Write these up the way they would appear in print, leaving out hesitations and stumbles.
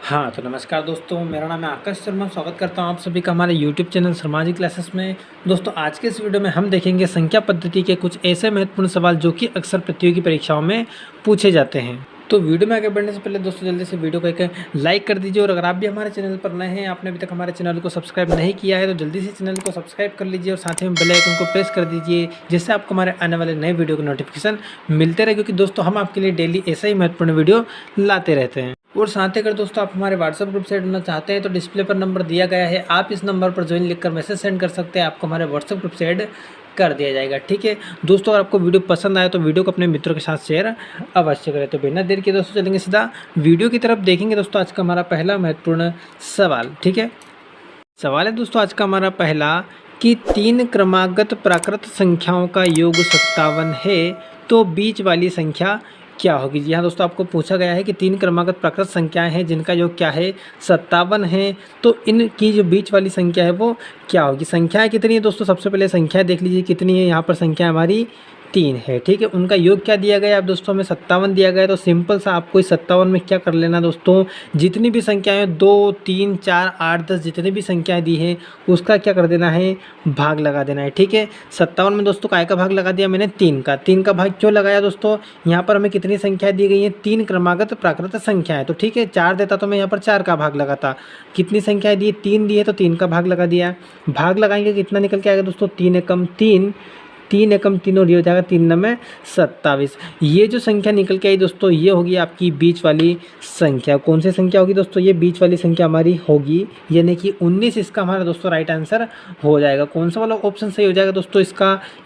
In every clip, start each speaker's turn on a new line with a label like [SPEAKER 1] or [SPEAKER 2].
[SPEAKER 1] हाँ, तो नमस्कार दोस्तों, मेरा नाम है आकाश शर्मा। स्वागत करता हूँ आप सभी का हमारे YouTube channel Sharma ji classes में। दोस्तों, आज के इस वीडियो में हम देखेंगे संख्या पद्धति के कुछ ऐसे महत्वपूर्ण सवाल जो कि अक्सर प्रतियोगी परीक्षाओं में पूछे जाते हैं। तो वीडियो में आगे बढ़ने से पहले दोस्तों जल्दी से वीडियो को एक लाइक कर दीजिए, और अगर आप भी हमारे चैनल पर नए हैं, आपने अभी तक हमारे चैनल को सब्सक्राइब नहीं किया है, तो जल्दी से चैनल को सब्सक्राइब कर लीजिए और साथ ही में बेल आइकन को प्रेस कर दीजिए, जिससे आपको हमारे आने वाले नए वीडियो के नोटिफिकेशन मिलते रहे, क्योंकि दोस्तों हम आपके लिए डेली ऐसा ही महत्वपूर्ण वीडियो लाते रहते हैं। और साथ ही अगर दोस्तों आप हमारे व्हाट्सएप ग्रुप से जुड़ना चाहते हैं तो डिस्प्ले पर नंबर दिया गया है, आप इस नंबर पर ज्वाइन लिखकर मैसेज सेंड कर सकते हैं, आपको हमारे व्हाट्सएप ग्रुप से ऐड कर दिया जाएगा। ठीक है दोस्तों, अगर आपको वीडियो पसंद आए तो वीडियो को अपने मित्रों के साथ शेयर अवश्य करें। तो बिना देर के दोस्तों चलेंगे सीधा वीडियो की तरफ। देखेंगे दोस्तों आज का हमारा पहला महत्वपूर्ण सवाल। ठीक है, सवाल है दोस्तों आज का हमारा पहला कि 3 क्रमागत प्राकृत संख्याओं का योग 57 है, तो बीच वाली संख्या क्या होगी। जी हाँ दोस्तों, आपको पूछा गया है कि 3 क्रमागत प्राकृत संख्याएं हैं जिनका योग क्या है, 57 है, तो इनकी जो बीच वाली संख्या है वो क्या होगी। संख्याएं कितनी है दोस्तों, सबसे पहले संख्याएं देख लीजिए कितनी है। यहाँ पर संख्या हमारी 3 है। ठीक है, उनका योग क्या दिया गया है, अब दोस्तों हमें 57 दिया गया है, तो सिंपल सा आपको इस 57 में क्या कर लेना दोस्तों, जितनी भी संख्याएं 2, 3, 4, 8, 10 जितनी भी संख्याएं दी हैं उसका क्या कर देना है, भाग लगा देना है। ठीक है, 57 में दोस्तों काय का भाग लगा दिया मैंने, 3 का। 3 का भाग क्यों लगाया दोस्तों, यहाँ पर हमें कितनी संख्याएं दी गई हैं, 3 क्रमागत प्राकृत संख्याएं। तो ठीक है, 4 देता तो मैं यहाँ पर 4 का भाग लगाता। कितनी संख्याएं दी, 3 दी है, तो 3 का भाग लगा दिया। भाग लगाएंगे कितना निकल के आएगा दोस्तों, 3 एकम 3, 3 एकम 3 और ये हो जाएगा 3 9 27। ये जो संख्या निकल के आई दोस्तों, ये होगी आपकी बीच वाली संख्या। कौन सी संख्या होगी दोस्तों, ये बीच वाली संख्या हमारी होगी, यानी कि 19 इसका हमारा दोस्तों राइट आंसर हो जाएगा। कौन सा वाला ऑप्शन सही हो जाएगा दोस्तों,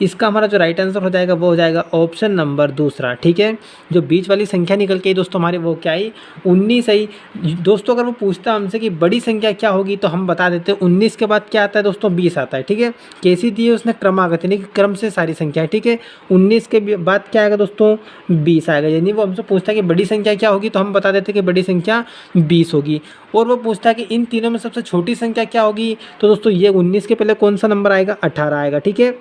[SPEAKER 1] इसका हमारा जो राइट आंसर हो जाएगा वो हो जाएगा ऑप्शन नंबर दूसरा। ठीक है, जो बीच वाली संख्या निकल के आई दोस्तों हमारे वो क्या आई, 19 आई। दोस्तों अगर वो पूछता हमसे कि बड़ी संख्या क्या होगी, तो हम बता देते हैं 19 के बाद क्या आता है दोस्तों, 20 आता है। ठीक है, कैसी दी है उसने, क्रमागत यानी कि क्रम से सारी संख्या है। ठीक है, 19 के बाद क्या आएगा दोस्तों, 20 आएगा। यानी वो हमसे पूछता है कि बड़ी संख्या क्या होगी, तो हम बता देते हैं कि बड़ी संख्या 20 होगी। और वो पूछता है कि इन तीनों में सबसे छोटी संख्या क्या होगी, तो दोस्तों ये 19 के पहले कौन सा नंबर आएगा, 18 आएगा। ठीक है,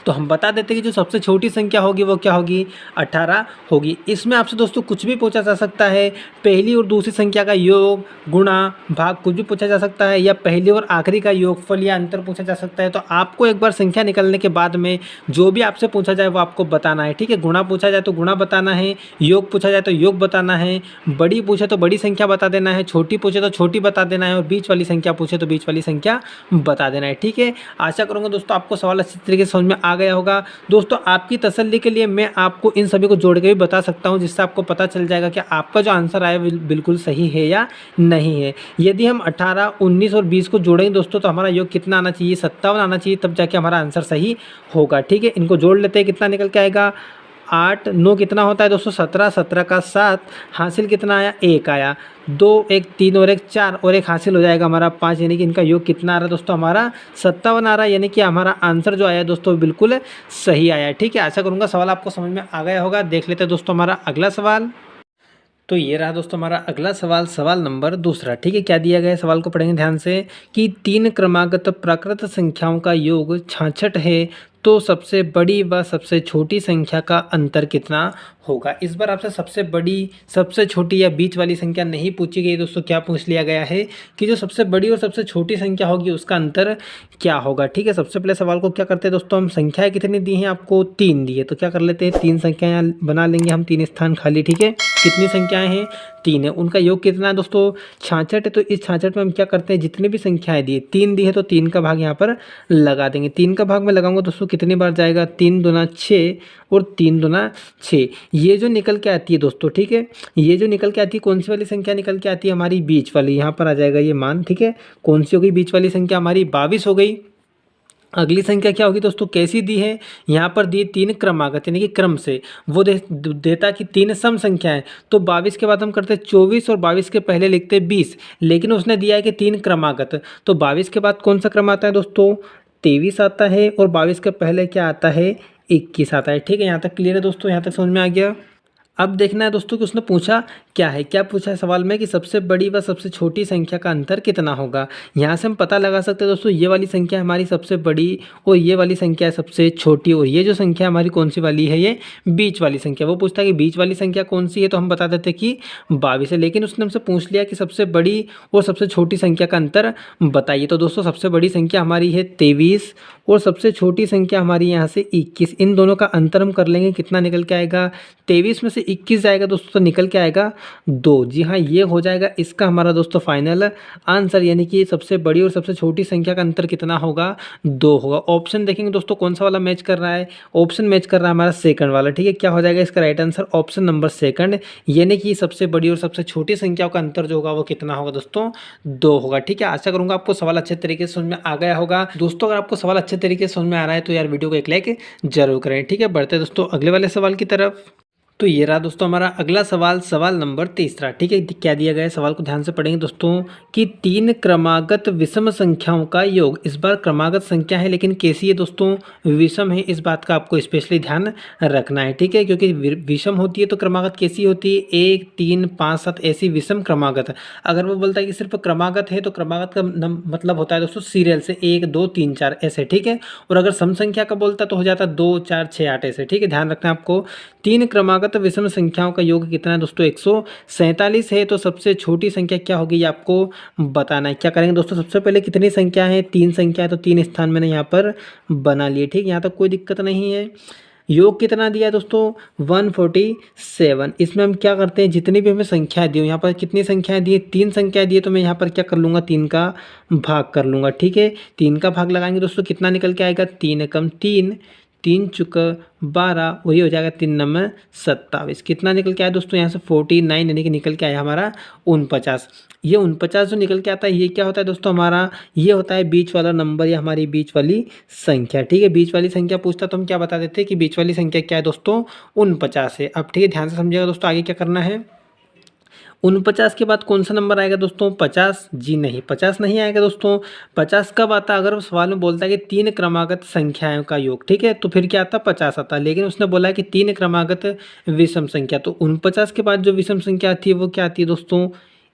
[SPEAKER 1] तो हम बता देते हैं कि जो सबसे छोटी संख्या होगी वो क्या होगी, 18 होगी। इसमें आपसे दोस्तों कुछ भी पूछा जा सकता है, पहली और दूसरी संख्या का योग, गुणा, भाग कुछ भी पूछा जा सकता है, या पहली और आखिरी का योगफल या अंतर पूछा जा सकता है। तो आपको एक बार संख्या निकलने के बाद में जो भी आपसे पूछा जाए वो आपको बताना है। ठीक है, गुणा पूछा जाए तो गुणा बताना है, योग पूछा जाए तो योग बताना है, बड़ी पूछे तो बड़ी संख्या बता देना है, छोटी पूछे तो छोटी बता देना है, और बीच वाली संख्या पूछे तो बीच वाली संख्या बता देना है। ठीक है, आशा करूँगा दोस्तों आपको सवाल अच्छी तरीके से समझ में आ गया होगा। दोस्तों आपकी तसल्ली के लिए मैं आपको इन सभी को जोड़ के भी बता सकता हूं, जिससे आपको पता चल जाएगा कि आपका जो आंसर आया बिल्कुल सही है या नहीं है। यदि हम 18, 19 और 20 को जोड़ेंगे दोस्तों, तो हमारा योग कितना आना चाहिए, 57 आना चाहिए, तब जाके हमारा आंसर सही होगा। ठीक है, इनको जोड़ लेते हैं, कितना निकल के आएगा, 8 9 कितना होता है दोस्तों, 17, 17 का 7, हासिल कितना आया, 1 आया, 2 1 3 और 1 4 और 1 हासिल हो जाएगा हमारा 5। यानी कि इनका योग कितना आ रहा है दोस्तों, हमारा 57 आ रहा है। यानी कि हमारा आंसर जो आया दोस्तों बिल्कुल सही आया है। ठीक है, आशा करूँगा सवाल आपको समझ में आ गया होगा। देख लेते हैं दोस्तों हमारा अगला सवाल। तो ये रहा दोस्तों हमारा अगला सवाल, सवाल नंबर दूसरा। ठीक है, क्या दिया गया है, सवाल को पढ़ेंगे ध्यान से कि 3 क्रमागत प्राकृत संख्याओं का योग 66 है, तो सबसे बड़ी व सबसे छोटी संख्या का अंतर कितना होगा। इस बार आपसे सबसे बड़ी, सबसे छोटी या बीच वाली संख्या नहीं पूछी गई दोस्तों, क्या पूछ लिया गया है कि जो सबसे बड़ी और सबसे छोटी संख्या होगी उसका अंतर क्या होगा। ठीक है, सबसे पहले सवाल को क्या करते हैं दोस्तों, हम संख्याएं कितनी दी हैं आपको, 3 दी है, तो क्या कर लेते हैं, 3 संख्याएं बना लेंगे हम, 3 स्थान खाली। ठीक है, कितनी संख्याएं हैं, 3 है, उनका योग कितना है दोस्तों, 66 है। तो इस 66 में हम क्या करते हैं, जितनी भी संख्याएं दी है, 3 दी है तो 3 का भाग यहाँ पर लगा देंगे। 3 का भाग में लगाऊंगा दोस्तों कितनी बार जाएगा, 3 दूना 6 और 3 दूना 6। ये जो निकल के आती है दोस्तों, ठीक है, ये जो निकल के आती है, कौन सी वाली संख्या निकल के आती है, हमारी बीच वाली, यहाँ पर आ जाएगा ये मान। ठीक है, कौन सी हो गई बीच वाली संख्या, हमारी 22 हो गई। अगली संख्या क्या होगी दोस्तों, कैसी दी है, यहाँ पर दी 3 क्रमागत यानी कि क्रम से, वो देता कि 3 सम संख्याएं। तो 22 के बाद हम करते 24 और 22 के पहले लिखते 20, लेकिन उसने दिया है कि 3 क्रमागत, तो 22 के बाद कौन सा क्रम आता है दोस्तों, 23 आता है, और 22 के पहले क्या आता है, 21 आता है। ठीक है, यहाँ तक क्लियर है दोस्तों, यहाँ तक समझ में आ गया। अब देखना है दोस्तों कि उसने पूछा क्या है, क्या पूछा है सवाल में कि सबसे बड़ी व सबसे छोटी संख्या का अंतर कितना होगा। यहाँ से हम पता लगा सकते हैं दोस्तों, ये वाली संख्या हमारी सबसे बड़ी और ये वाली संख्या सबसे छोटी, और ये जो संख्या हमारी कौन सी वाली है, ये बीच वाली संख्या। वो पूछता है कि बीच वाली संख्या कौन सी है, तो हम बता देते कि 22 है। लेकिन उसने हमसे पूछ लिया कि सबसे बड़ी और सबसे छोटी संख्या का अंतर बताइए। तो दोस्तों सबसे बड़ी संख्या हमारी है 23 और सबसे छोटी संख्या हमारी यहाँ से 21। इन दोनों का अंतर हम कर लेंगे, कितना निकल के आएगा, 23 में से 21 जाएगा दोस्तों तो निकल के आएगा 2। जी हाँ, ये हो जाएगा इसका हमारा दोस्तों फाइनल आंसर, यानी कि सबसे बड़ी और सबसे छोटी संख्या का अंतर कितना होगा, 2 होगा। ऑप्शन देखेंगे दोस्तों कौन सा वाला मैच कर रहा है, ऑप्शन मैच कर रहा है हमारा सेकंड वाला। ठीक है, क्या हो जाएगा इसका right answer, option number second, यानी कि सबसे बड़ी और सबसे छोटी संख्याओं का अंतर जो होगा वो कितना होगा दोस्तों, 2 होगा। ठीक है, आशा करूंगा आपको सवाल अच्छे तरीके से समझ में आ गया होगा। दोस्तों अगर आपको सवाल अच्छे तरीके से समझ में आ रहा है तो यार वीडियो को एक लाइक जरूर करें। ठीक है, बढ़ते दोस्तों अगले वाले सवाल की तरफ। तो ये रहा दोस्तों हमारा अगला सवाल, सवाल नंबर 3। ठीक है, क्या दिया गया है, सवाल को ध्यान से पढ़ेंगे दोस्तों कि 3 क्रमागत विषम संख्याओं का योग। इस बार क्रमागत संख्या है लेकिन कैसी है दोस्तों, विषम है। इस बात का आपको स्पेशली ध्यान रखना है। ठीक है, क्योंकि विषम होती है तो क्रमागत कैसी होती है, 1, 3, 5, 7 ऐसी विषम क्रमागत। अगर वो बोलता है कि सिर्फ क्रमागत है तो क्रमागत का मतलब होता है दोस्तों सीरियल से 1, 2, 3, 4 ऐसे। ठीक है, और अगर सम संख्या का बोलता तो हो जाता 2, 4, 6, 8 ऐसे। ठीक है, ध्यान रखना है आपको। 3 क्रमागत विषम संख्याओं का योग कितना है दोस्तों, 147 है। तो सबसे छोटी संख्या क्या होगी ये आपको बताना है। क्या करेंगे दोस्तों, सबसे पहले कितनी संख्या है, 3 संख्या है, तो 3 स्थान मैंने यहाँ पर बना लिए। ठीक, यहाँ तक कोई दिक्कत नहीं है। योग कितना दिया है दोस्तों, 147। इसमें हम क्या करते हैं, जितनी भी हमें संख्याएं दी, यहाँ पर कितनी संख्याएं दी है, 3 संख्याएं दी है, तो मैं यहाँ पर क्या कर लूँगा, 3 का भाग कर लूँगा। ठीक है, 3 का भाग लगाएंगे दोस्तों, कितना निकल के आएगा, 3 एकम 3, 3 चुका 12, वही हो जाएगा 3 नंबर 27। कितना निकल के आया दोस्तों, यहाँ से 49, यानी कि निकल के आया हमारा 49। ये 49 जो निकल के आता है ये क्या होता है दोस्तों, हमारा ये होता है बीच वाला नंबर या हमारी बीच वाली संख्या। ठीक है, बीच वाली संख्या पूछता तो हम क्या बता देते कि बीच वाली संख्या क्या है दोस्तों, 49 है। अब ठीक है, ध्यान से समझिएगा दोस्तों, आगे क्या करना है। 49 के बाद कौन सा नंबर आएगा दोस्तों, 50। जी नहीं, 50 नहीं आएगा दोस्तों। 50 कब आता है, अगर सवाल में बोलता है कि 3 क्रमागत संख्याओं का योग। ठीक है, तो फिर क्या आता, 50 आता। लेकिन उसने बोला है कि 3 क्रमागत विषम संख्या, तो 49 के बाद जो विषम संख्या आती है वो क्या आती है दोस्तों,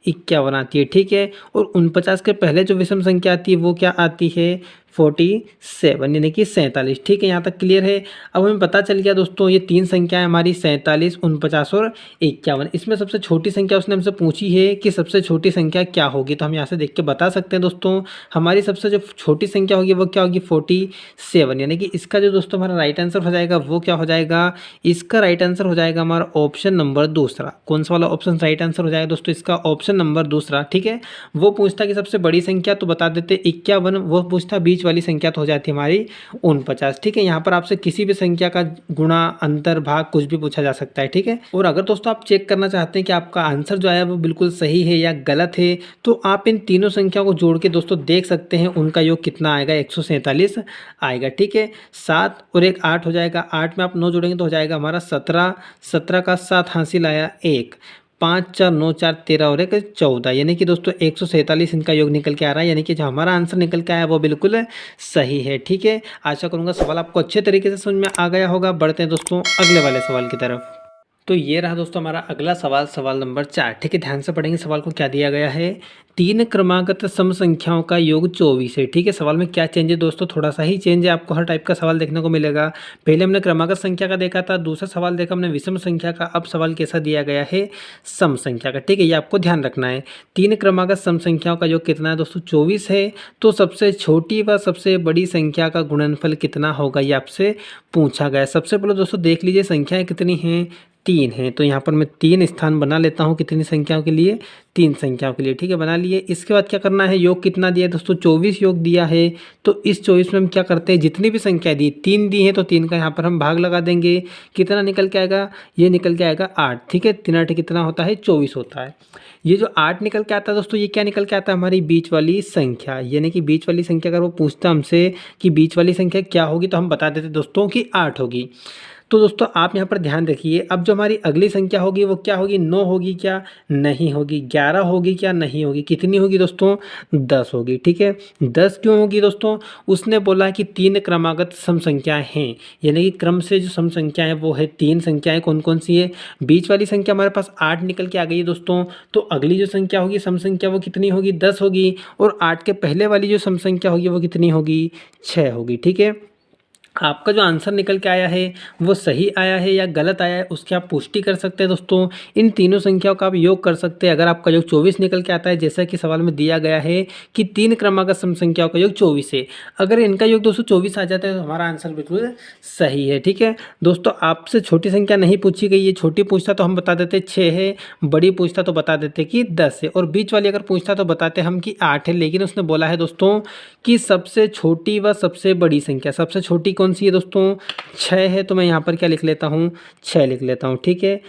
[SPEAKER 1] 51 आती है। ठीक है, और 49 के पहले जो विषम संख्या आती है वो क्या आती है, 47, यानी कि 47। ठीक है, यहाँ तक क्लियर है। अब हमें पता चल गया दोस्तों ये 3 संख्याएं हमारी 47, 49 और 51। इसमें सबसे छोटी संख्या उसने हमसे पूछी है कि सबसे छोटी संख्या क्या होगी, तो हम यहाँ से देख के बता सकते हैं दोस्तों, हमारी सबसे जो छोटी संख्या होगी वो क्या होगी, 47। यानी कि इसका जो दोस्तों हमारा राइट आंसर हो जाएगा वो क्या हो जाएगा, इसका राइट आंसर हो जाएगा हमारा ऑप्शन नंबर 2। कौन सा वाला ऑप्शन राइट आंसर हो जाएगा दोस्तों, इसका ऑप्शन नंबर 2। ठीक है, वो पूछता कि सबसे बड़ी संख्या, तो बता देते 51। वो पूछता बीच वाली संख्या, तो हो जाती है हमारी 49। ठीक है, यहाँ पर आपसे किसी भी संख्या का गुणा, अंतर, भाग कुछ भी पूछा जा सकता है। ठीक है, और अगर दोस्तों आप चेक करना चाहते हैं कि आपका आंसर जो आया वो बिल्कुल सही है या गलत है, तो आप इन तीनों संख्याओं को जोड़ के दोस्तों देख सकते हैं उनका योग कितना आएगा, 147 आएगा। ठीक है, 7 और 1 8 हो जाएगा, 8 में आप 9 जोड़ेंगे तो हो जाएगा हमारा 17, 17 का 7 हासिल आया 1, 5 4 9 4 13 और 1 14, यानी कि दोस्तों 147 इनका योग निकल के आ रहा है। यानी कि जो हमारा आंसर निकल के आया वो बिल्कुल सही है। ठीक है, आशा करूंगा सवाल आपको अच्छे तरीके से समझ में आ गया होगा। बढ़ते हैं दोस्तों अगले वाले सवाल की तरफ। तो ये रहा दोस्तों हमारा अगला सवाल, सवाल नंबर 4। ठीक है, ध्यान से पढ़ेंगे सवाल को, क्या दिया गया है, 3 क्रमागत सम संख्याओं का योग 24 है। ठीक है, सवाल में क्या चेंज है दोस्तों, थोड़ा सा ही चेंज है, आपको हर टाइप का सवाल देखने को मिलेगा। पहले हमने क्रमागत संख्या का देखा था, दूसरा सवाल देखा हमने विषम संख्या का, अब सवाल कैसा दिया गया है, सम संख्या का। ठीक है, ये आपको ध्यान रखना है। 3 क्रमागत सम संख्याओं का योग कितना है दोस्तों, 24 है। तो सबसे छोटी व सबसे बड़ी संख्या का गुणनफल कितना होगा, ये आपसे पूछा गया। सबसे पहले दोस्तों देख लीजिए संख्याएं कितनी हैं, 3 है। तो यहाँ पर मैं 3 स्थान बना लेता हूँ, कितनी संख्याओं के लिए, 3 संख्याओं के लिए। ठीक है, बना लिए। इसके बाद क्या करना है, योग कितना दिया है दोस्तों, 24 योग दिया है। तो इस 24 में हम क्या करते हैं, जितनी भी संख्या दी, 3 दी है तो 3 का यहाँ पर हम भाग लगा देंगे। कितना निकल के आएगा, ये निकल के आएगा 8। ठीक है, 3 8 कितना होता है, 24 होता है। ये जो 8 निकल के आता है दोस्तों, ये क्या निकल के आता है, हमारी बीच वाली संख्या। यानी कि बीच वाली संख्या अगर वो पूछता हमसे कि बीच वाली संख्या क्या होगी, तो हम बता देते दोस्तों कि 8 होगी। तो दोस्तों आप यहाँ पर ध्यान रखिए, अब जो हमारी अगली संख्या होगी वो क्या होगी, 9 होगी क्या, नहीं होगी। 11 होगी क्या, नहीं होगी। कितनी होगी दोस्तों, 10 होगी। ठीक है, 10 क्यों होगी दोस्तों, उसने बोला कि 3 क्रमागत सम संख्याएं हैं, यानी कि क्रम से जो सम संख्या है वो है 3 संख्याएं। कौन कौन सी है, बीच वाली संख्या हमारे पास 8 निकल के आ गई है दोस्तों, तो अगली जो संख्या होगी सम संख्या वो कितनी होगी, 10 होगी। और 8 के पहले वाली जो सम संख्या होगी वो कितनी होगी, 6 होगी। ठीक है, आपका जो आंसर निकल के आया है वो सही आया है या गलत आया है उसकी आप पुष्टि कर सकते हैं दोस्तों। इन तीनों संख्याओं का आप योग कर सकते हैं। अगर आपका योग 24 निकल के आता है, जैसा कि सवाल में दिया गया है कि 3 क्रमागत सम संख्याओं का योग 24 है, अगर इनका योग दोस्तों 24 आ जाता है तो हमारा आंसर बिल्कुल सही है। ठीक है दोस्तों, आपसे छोटी संख्या नहीं पूछी गई है, छोटी पूछता तो हम बता देते 6 है, बड़ी पूछता तो बता देते कि 10 है, और बीच वाली अगर पूछता तो बताते हम कि 8 है। लेकिन उसने बोला है दोस्तों कि सबसे छोटी व सबसे बड़ी संख्या, सबसे छोटी कौन सी है दोस्तों, 6 है। तो मैं यहाँ पर क्या लिख लेता हूँ, 6 लिख लेता हूँ। ठीक है,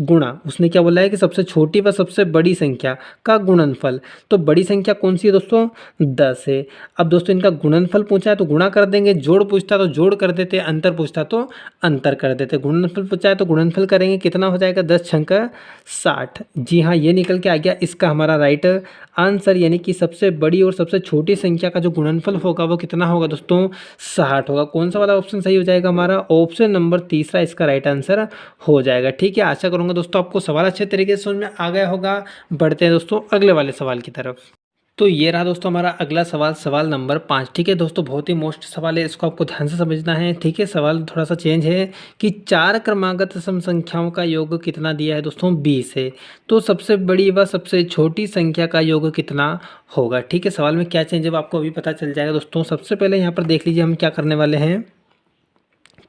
[SPEAKER 1] गुणा, उसने क्या बोला है कि सबसे छोटी व सबसे बड़ी संख्या का गुणनफल, तो बड़ी संख्या कौन सी है दोस्तों, 10 है। अब दोस्तों इनका गुणनफल पूछा है तो गुणा कर देंगे, जोड़ पूछता तो जोड़ कर देते, अंतर पूछता तो अंतर कर देते। गुणनफल पूछा है तो गुणनफल करेंगे, कितना हो जाएगा, 10 छंक 60। जी हाँ, ये निकल के आ गया इसका हमारा राइट आंसर, यानी कि सबसे बड़ी और सबसे छोटी संख्या का जो गुणनफल होगा वो कितना होगा दोस्तों, 60 होगा। कौन सा वाला ऑप्शन सही हो जाएगा, हमारा ऑप्शन नंबर तीसरा इसका राइट आंसर हो जाएगा। ठीक है, आशा करूंगा दोस्तों आपको सवाल अच्छे तरीके से समझ में आ गया होगा। बढ़ते हैं दोस्तों अगले वाले सवाल की तरफ। तो ये रहा दोस्तों हमारा अगला सवाल, सवाल नंबर 5। ठीक है दोस्तों, बहुत ही मोस्ट सवाल है, इसको आपको ध्यान से समझना है। ठीक है, सवाल थोड़ा सा चेंज है कि 4 क्रमागत सम संख्याओं का योग कितना दिया है दोस्तों, 20 है। तो सबसे बड़ी व सबसे छोटी संख्या का योग कितना होगा। ठीक है, सवाल में क्या चेंज है वो आपको अभी पता चल जाएगा दोस्तों। सबसे पहले यहाँ पर देख लीजिए हम क्या करने वाले हैं,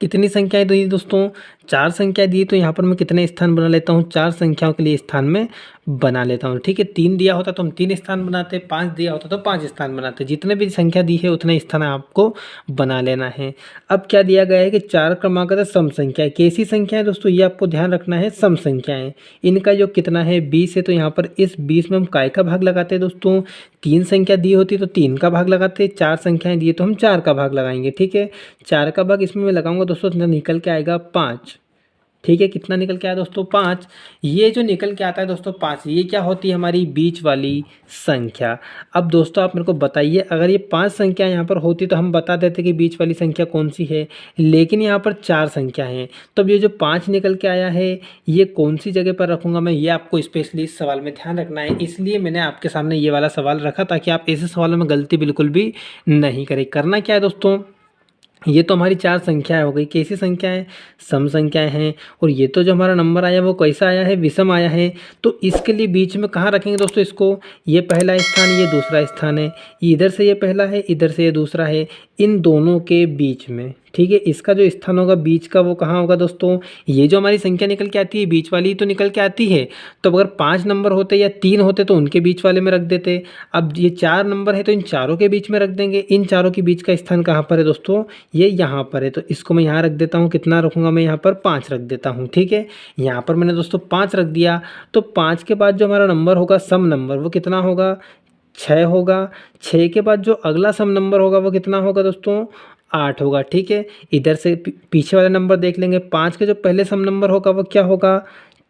[SPEAKER 1] कितनी संख्याएं दी दोस्तों, 4 संख्याएं दी, तो यहाँ पर मैं कितने स्थान बना लेता हूँ, 4 संख्याओं के लिए स्थान में बना लेता हूँ। ठीक है, 3 दिया होता तो हम 3 स्थान बनाते, 5 दिया होता तो 5 स्थान बनाते। जितने भी संख्या दी है उतने स्थान आपको बना लेना है। अब क्या दिया गया है कि 4 क्रमागत सम संख्या, कैसी संख्या है दोस्तों, ये आपको ध्यान रखना है, सम संख्याएं। इनका जो कितना है, 20 है, तो यहाँ पर इस 20 में हम काय का भाग लगाते हैं दोस्तों, 3 संख्या दी होती तो 3 का भाग लगाते, 4 संख्याएं दी तो हम 4 का भाग लगाएंगे। ठीक है, 4 का भाग इसमें मैं लगाऊंगा दोस्तों, निकल के आएगा 5। ठीक है, कितना निकल के आया दोस्तों, 5। ये जो निकल के आता है दोस्तों 5, ये क्या होती है, हमारी बीच वाली संख्या। अब दोस्तों आप मेरे को बताइए, अगर ये 5 संख्या यहाँ पर होती तो हम बता देते कि बीच वाली संख्या कौन सी है, लेकिन यहाँ पर 4 संख्या हैं। तो अब ये जो 5 निकल के आया है ये कौन सी जगह पर रखूँगा मैं, ये आपको स्पेशली इस सवाल में ध्यान रखना है। इसलिए मैंने आपके सामने ये वाला सवाल रखा ताकि आप ऐसे सवालों में गलती बिल्कुल भी नहीं करें। करना क्या है दोस्तों, ये तो हमारी 4 संख्याएं हो गई, कैसी संख्याएं, सम संख्याएं हैं। और ये तो जो हमारा नंबर आया वो कैसा आया है, विषम आया है। तो इसके लिए बीच में कहाँ रखेंगे दोस्तों इसको, ये पहला स्थान, ये दूसरा स्थान है, इधर से ये पहला है, इधर से ये दूसरा है, इन दोनों के बीच में। ठीक है, इसका जो स्थान होगा बीच का वो कहाँ होगा दोस्तों, ये जो हमारी संख्या निकल के आती है बीच वाली तो निकल के आती है। तो अगर 5 नंबर होते या 3 होते तो उनके बीच वाले में रख देते। अब ये 4 नंबर है तो इन चारों के बीच में रख देंगे। इन चारों के बीच का स्थान कहाँ पर है दोस्तों, ये यहाँ पर है, तो इसको मैं यहाँ रख देता हूँ। कितना रखूँगा मैं यहाँ पर, 5 रख देता हूँ। ठीक है, यहाँ पर मैंने दोस्तों 5 रख दिया। तो 5 के बाद जो हमारा नंबर होगा सम नंबर, वो कितना होगा, 6 होगा। 6 के बाद जो अगला सम नंबर होगा वो कितना होगा दोस्तों, 8 होगा। ठीक है, इधर से पीछे वाला नंबर देख लेंगे, 5 के जो पहले सम नंबर होगा वो क्या होगा,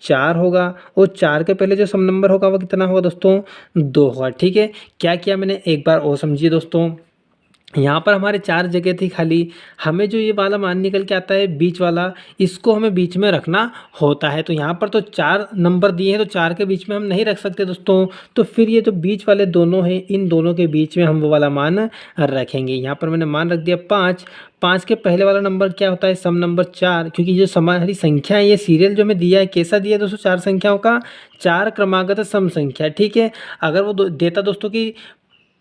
[SPEAKER 1] 4 होगा। और 4 के पहले जो सम नंबर होगा वो कितना होगा दोस्तों, 2 होगा। ठीक है, क्या किया मैंने, एक बार और समझिए दोस्तों। यहाँ पर हमारे 4 जगह थी खाली, हमें जो ये वाला मान निकल के आता है बीच वाला, इसको हमें बीच में रखना होता है। तो यहाँ पर तो 4 नंबर दिए हैं तो 4 के बीच में हम नहीं रख सकते दोस्तों। तो फिर ये जो बीच वाले दोनों हैं, इन दोनों के बीच में हम वो वाला मान रखेंगे। यहाँ पर मैंने मान रख दिया 5। 5 के पहले वाला नंबर क्या होता है, सम नंबर 4, क्योंकि जो हमारी संख्या है ये सीरियल जो हमें दिया है कैसा दिया है दोस्तों, 4 संख्याओं का 4 क्रमागत सम संख्या। ठीक है, अगर वो देता दोस्तों कि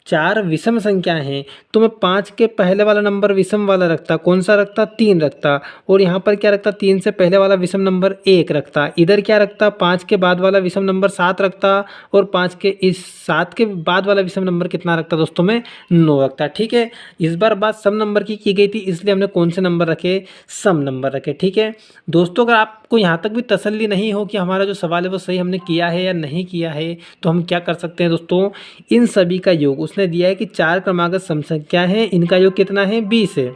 [SPEAKER 1] 4 विषम संख्या हैं तो मैं 5 के पहले वाला नंबर विषम वाला रखता, कौन सा रखता, 3 रखता। और यहाँ पर क्या रखता, 3 से पहले वाला विषम नंबर 1 रखता। इधर क्या रखता, 5 के बाद वाला विषम नंबर 7 रखता। और 5 के इस 7 के बाद वाला विषम नंबर कितना रखता दोस्तों, में 9 रखता। ठीक है, इस बार बात सम नंबर की गई थी, इसलिए हमने कौन से नंबर रखे, सम नंबर रखे। ठीक है दोस्तों, अगर आपको यहाँ तक भी तसल्ली नहीं हो कि हमारा जो सवाल है वो सही हमने किया है या नहीं किया है, तो हम क्या कर सकते हैं दोस्तों, इन सभी का योग उसने दिया है कि 4 क्रमागत सम संख्या है, इनका योग कितना है, 20 है।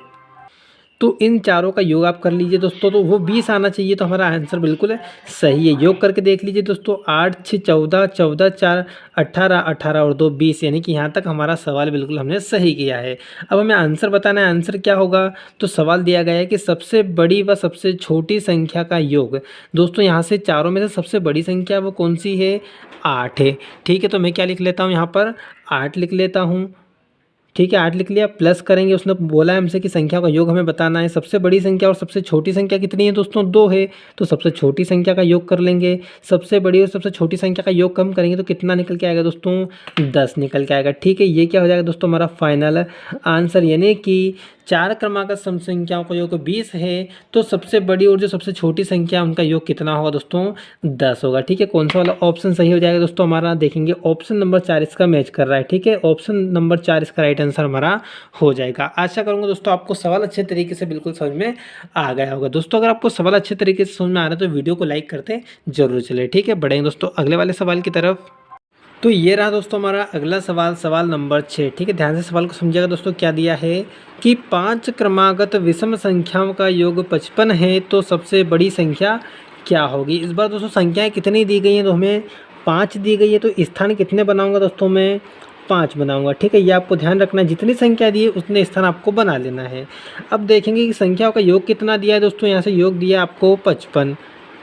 [SPEAKER 1] तो इन चारों का योग आप कर लीजिए दोस्तों, तो वो 20 आना चाहिए। तो हमारा आंसर बिल्कुल सही है। योग करके देख लीजिए दोस्तों, 8 6 14, 14 4 18, 18 और 2 20, यानी कि यहाँ तक हमारा सवाल बिल्कुल हमने सही किया है। अब हमें आंसर बताना है, आंसर क्या होगा। तो सवाल दिया गया है कि सबसे बड़ी व सबसे छोटी संख्या का योग। दोस्तों यहाँ से चारों में से सबसे बड़ी संख्या वो कौन सी है, 8 है। ठीक है, तो मैं क्या लिख लेता हूँ यहाँ पर, 8 लिख लेता हूँ। ठीक है, 8 लिख लिया। प्लस करेंगे, उसने बोला है हमसे कि संख्या का योग हमें बताना है। सबसे बड़ी संख्या और सबसे छोटी संख्या कितनी है दोस्तों, 2 है। तो सबसे छोटी संख्या का योग कर लेंगे। सबसे बड़ी और सबसे छोटी संख्या का योग कम करेंगे तो कितना निकल के आएगा दोस्तों, 10 निकल के आएगा। ठीक है, ये क्या हो जाएगा दोस्तों हमारा फाइनल आंसर, यानी कि 4 क्रमागत सम संख्याओं का योग 20 है। तो सबसे बड़ी और जो सबसे छोटी संख्या उनका योग कितना होगा दोस्तों, 10 होगा। ठीक है, कौन सा वाला ऑप्शन सही हो जाएगा दोस्तों हमारा, देखेंगे ऑप्शन नंबर 4 इसका मैच कर रहा है। ठीक है, ऑप्शन नंबर 4 इसका राइट आंसर हमारा हो जाएगा। आशा करूंगा दोस्तों आपको सवाल अच्छे तरीके से बिल्कुल समझ में आ गया होगा। दोस्तों अगर आपको सवाल अच्छे तरीके से समझ में आ रहा है तो वीडियो को लाइक करते जरूर चले। ठीक है, बढ़ेंगे दोस्तों अगले वाले सवाल की तरफ। तो ये रहा दोस्तों हमारा अगला सवाल, सवाल नंबर 6। ठीक है, ध्यान से सवाल को समझिएगा दोस्तों। क्या दिया है कि 5 क्रमागत विषम संख्याओं का योग 55 है, तो सबसे बड़ी संख्या क्या होगी। इस बार दोस्तों संख्याएं कितनी दी गई हैं, तो हमें 5 दी गई है। तो स्थान कितने बनाऊंगा दोस्तों, मैं 5 बनाऊंगा। ठीक है, ये आपको ध्यान रखना है, जितनी संख्या दी है उतने स्थान आपको बना लेना है। अब देखेंगे कि संख्याओं का योग कितना दिया है दोस्तों। यहाँ से योग दिया आपको 55।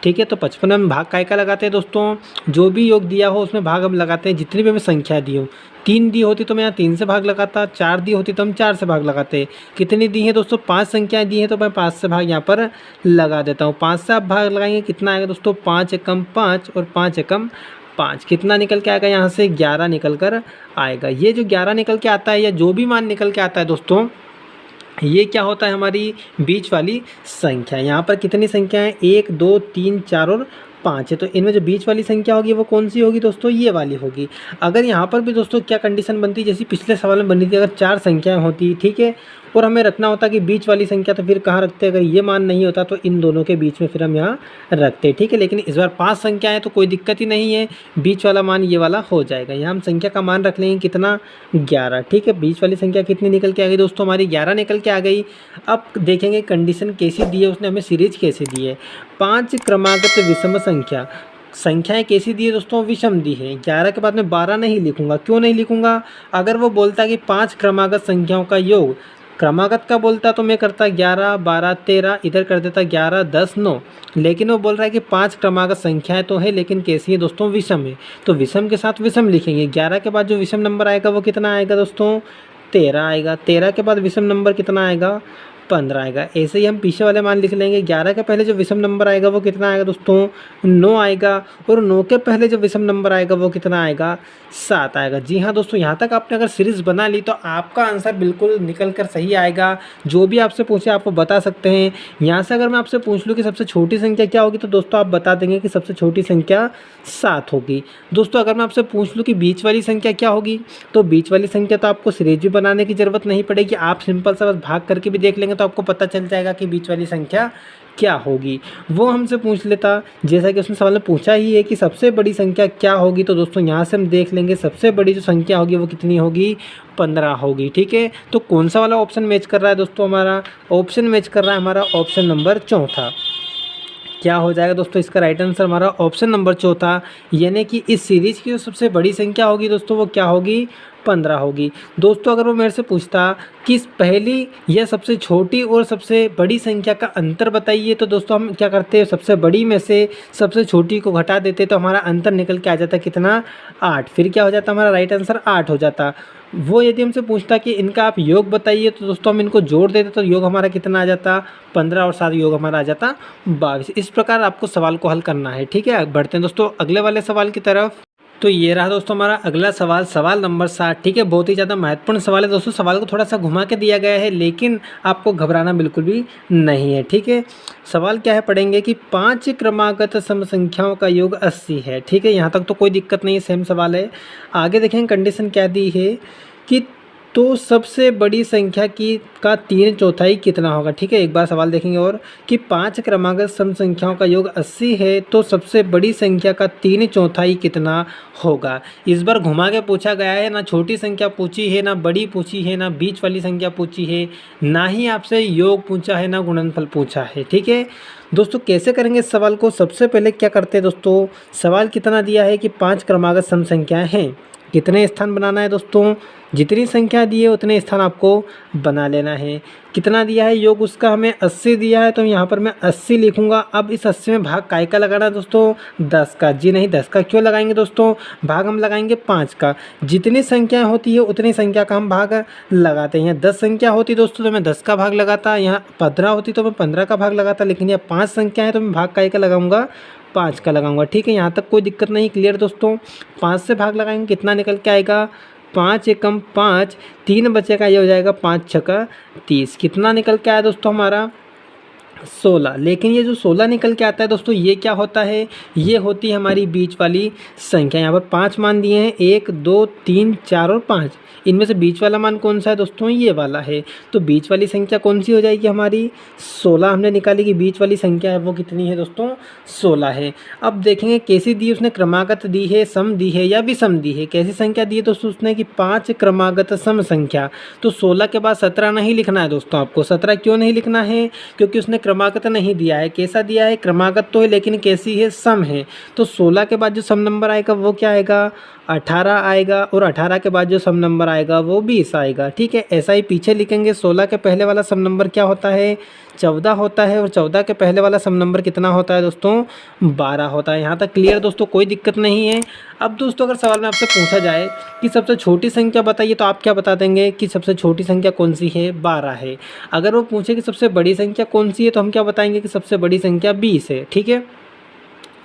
[SPEAKER 1] ठीक है, तो 55 में भाग काय का लगाते हैं दोस्तों, जो भी योग दिया हो उसमें भाग हम लगाते हैं जितनी भी हमें संख्या दी हो। 3 दी होती तो मैं यहाँ 3 से भाग लगाता, 4 दी होती तो हम 4 से भाग लगाते। कितनी दी है दोस्तों, 5 संख्याएं दी हैं तो मैं 5 से भाग यहाँ पर लगा देता हूँ। 5 से आप भाग लगाएंगे कितना आएगा दोस्तों, 5 एकम 5 और 5 एकम 5, कितना निकल के आएगा यहाँ से, 11 निकल कर आएगा। ये जो 11 निकल के आता है या जो भी मान निकल के आता है दोस्तों, ये क्या होता है हमारी बीच वाली संख्या। यहाँ पर कितनी संख्या है, 1 2 3 4 और 5 है। तो इनमें जो बीच वाली संख्या होगी वो कौन सी होगी दोस्तों, ये वाली होगी। अगर यहाँ पर भी दोस्तों क्या कंडीशन बनती, जैसी पिछले सवाल में बनी थी, अगर 4 संख्याएं होती, ठीक है, और हमें रखना होता कि बीच वाली संख्या, तो फिर कहाँ रखते। अगर ये मान नहीं होता तो इन दोनों के बीच में फिर हम यहाँ रखते। ठीक है, लेकिन इस बार 5 संख्या है तो कोई दिक्कत ही नहीं है, बीच वाला मान ये वाला हो जाएगा। यहाँ हम संख्या का मान रख लेंगे कितना, 11। ठीक है, बीच वाली संख्या कितनी निकल के आ गई दोस्तों, हमारी 11 निकल के आ गई। अब देखेंगे कंडीशन कैसी दी है उसने, हमें सीरीज कैसे दी है। 5 क्रमागत विषम संख्या, संख्याएं कैसी दी है दोस्तों, विषम दी है। 11 के बाद में 12 नहीं लिखूंगा। क्यों नहीं लिखूंगा, अगर वो बोलता है कि 5 क्रमागत संख्याओं का योग, क्रमागत का बोलता तो मैं करता 11 12 13, इधर कर देता 11 10 9। लेकिन वो बोल रहा है कि 5 क्रमागत संख्याएं तो है, लेकिन कैसी है दोस्तों, विषम है। तो विषम के साथ विषम लिखेंगे। 11 के बाद जो विषम नंबर आएगा वो कितना आएगा दोस्तों, 13 आएगा। 13 के बाद विषम नंबर कितना आएगा, 15 आएगा। ऐसे ही हम पीछे वाले मान लिख लेंगे। 11 के पहले जो विषम नंबर आएगा वो कितना आएगा दोस्तों, 9 आएगा। और 9 के पहले जो विषम नंबर आएगा वो कितना आएगा, 7 आएगा। जी हाँ दोस्तों, यहाँ तक आपने अगर सीरीज बना ली तो आपका आंसर बिल्कुल निकल कर सही आएगा। जो भी आपसे पूछे आपको बता सकते हैं। यहाँ से अगर मैं आपसे पूछ लूँ कि सबसे छोटी संख्या क्या होगी, तो दोस्तों आप बता देंगे कि सबसे छोटी संख्या 7 होगी। दोस्तों अगर मैं आपसे पूछ लूँ कि बीच वाली संख्या क्या होगी, तो बीच वाली संख्या तो आपको सीरीज भी बनाने की ज़रूरत नहीं पड़ेगी, आप सिंपल सा बस भाग करके भी देख लेंगे तो आपको पता चल जाएगा कि बीच वाली संख्या क्या होगी। वो हमसे पूछ लेता, जैसा कि उसने सवाल में पूछा ही है कि सबसे बड़ी संख्या क्या होगी, तो दोस्तों यहाँ से हम देख लेंगे सबसे बड़ी जो संख्या होगी वो कितनी होगी, 15 होगी। ठीक है, तो कौन सा वाला ऑप्शन मैच कर रहा है दोस्तों, हमारा ऑप्शन मैच कर रहा है हमारा ऑप्शन नंबर 4। क्या हो जाएगा दोस्तों इसका राइट आंसर हमारा ऑप्शन नंबर 4, यानी कि इस सीरीज की जो सबसे बड़ी संख्या होगी दोस्तों वो क्या होगी, 15 होगी। दोस्तों अगर वो मेरे से पूछता कि पहली या सबसे छोटी और सबसे बड़ी संख्या का अंतर बताइए, तो दोस्तों हम क्या करते हैं, सबसे बड़ी में से सबसे छोटी को घटा देते तो हमारा अंतर निकल के आ जाता कितना, 8। फिर क्या हो जाता, हमारा राइट आंसर 8 हो जाता। वो यदि हमसे पूछता कि इनका आप योग बताइए, तो दोस्तों हम इनको जोड़ देते तो योग हमारा कितना आ जाता, 15 और 7 योग हमारा आ जाता 22। इस प्रकार आपको सवाल को हल करना है। ठीक है, बढ़ते हैं दोस्तों अगले वाले सवाल की तरफ। तो ये रहा दोस्तों हमारा अगला सवाल, सवाल नंबर 7। ठीक है, बहुत ही ज़्यादा महत्वपूर्ण सवाल है दोस्तों। सवाल को थोड़ा सा घुमा के दिया गया है, लेकिन आपको घबराना बिल्कुल भी नहीं है। ठीक है, सवाल क्या है पढ़ेंगे कि 5 क्रमागत सम संख्याओं का योग 80 है। ठीक है, यहाँ तक तो कोई दिक्कत नहीं है, सेम सवाल है। आगे देखें कंडीशन क्या दी है कि तो सबसे बड़ी संख्या की का 3/4 कितना होगा। ठीक है, एक बार सवाल देखेंगे और कि 5 क्रमागत सम संख्याओं का योग 80 है तो सबसे बड़ी संख्या का 3/4 कितना होगा। इस बार घुमा के पूछा गया है, ना छोटी संख्या पूछी है, ना बड़ी पूछी है, ना बीच वाली संख्या पूछी है, ना ही आपसे योग पूछा है, ना गुणनफल पूछा है। ठीक है दोस्तों, कैसे करेंगे इस सवाल को। सबसे पहले क्या करते हैं दोस्तों, सवाल कितना दिया है कि 5 क्रमागत सम संख्याएं हैं, कितने स्थान बनाना है दोस्तों, जितनी संख्या दी है उतने स्थान आपको बना लेना है। कितना दिया है योग उसका, हमें 80 दिया है तो यहाँ पर मैं 80 लिखूँगा। अब इस 80 में भाग काय का लगाना है दोस्तों, 10 का। जी नहीं, 10 का क्यों लगाएंगे दोस्तों, भाग हम लगाएंगे 5 का। जितनी संख्याएं होती है उतनी संख्या का हम भाग लगाते हैं। 10 संख्या होती दोस्तों तो मैं 10 का भाग लगाता, यहाँ 15 होती तो मैं 15 का भाग लगाता, लेकिन यह 5 संख्या है तो मैं भाग काय का लगाऊंगा, 5 का लगाऊंगा। ठीक है, यहाँ तक कोई दिक्कत नहीं, क्लियर दोस्तों। 5 से भाग लगाएंगे, कितना निकल के आएगा, 5 एकम 5, 3 बचेगा, ये हो जाएगा 5 छक्का 30। कितना निकल के आया दोस्तों हमारा, 16। लेकिन ये जो 16 निकल के आता है दोस्तों, ये क्या होता है, ये होती है हमारी बीच वाली संख्या। यहाँ पर 5 मान दिए हैं, 1 2 3 4 और 5। इनमें से बीच वाला मान कौन सा है दोस्तों, ये वाला है। तो बीच वाली संख्या कौन सी हो जाएगी हमारी, 16 हमने निकाली कि बीच वाली संख्या है वो कितनी है दोस्तों, 16 है। अब देखेंगे कैसी दी उसने, क्रमागत दी है, सम दी है या विषम दी है। कैसी संख्या दी है दोस्तों उसने कि 5 क्रमागत सम संख्या। तो 16 के बाद 17 नहीं लिखना है दोस्तों आपको। 17 क्यों नहीं लिखना है, क्योंकि उसने क्रमागत नहीं दिया है। कैसा दिया है, क्रमागत तो है लेकिन कैसी है, सम है। तो 16 के बाद जो सम नंबर आएगा वो क्या आएगा, 18 आएगा, और 18 के बाद जो सम नंबर आएगा वो 20 आएगा। ठीक है, ऐसा ही पीछे लिखेंगे। 16 के पहले वाला सम नंबर क्या होता है, 14 होता है, और 14 के पहले वाला सम नंबर कितना होता है दोस्तों, 12 होता है। यहाँ तक क्लियर दोस्तों, कोई दिक्कत नहीं है। अब दोस्तों अगर सवाल में आपसे पूछा जाए कि सबसे छोटी संख्या बताइए, तो आप क्या बता देंगे कि सबसे छोटी संख्या कौन सी है, 12 है। अगर वो पूछे कि सबसे बड़ी संख्या कौन सी है, तो हम क्या बताएंगे कि सबसे बड़ी संख्या 20 है। ठीक है,